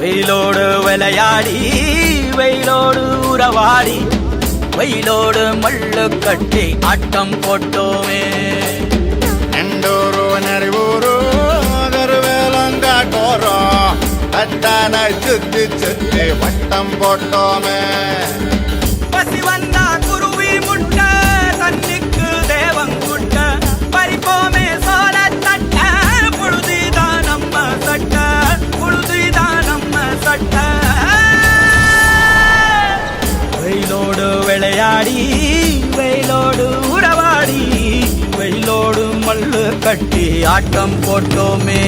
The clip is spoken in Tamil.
வெயிலோடு விளையாடி வெயிலோடு உறவாடி வெயிலோடு மல்லு கட்டி ஆட்டம் போட்டோமே. எண்டூரு நெறிவூரு கருவேலங்காட்டோரோ தட்டான சுத்தி சுத்தி வட்டம் போட்டோமே. பசி வந்தா குருவி முட்ட தண்ணிக்கு தேவங்குட்ட பறிப்போமே சோழ தட்ட புழுதிதான் நம்ம சட்ட புழுதிதான் நம்ம சட்ட. வெயிலோடு விளையாடி வெயிலோடு உறவாடி வெயிலோடு மல்லு கட்டி ஆட்டம் போட்டோமே.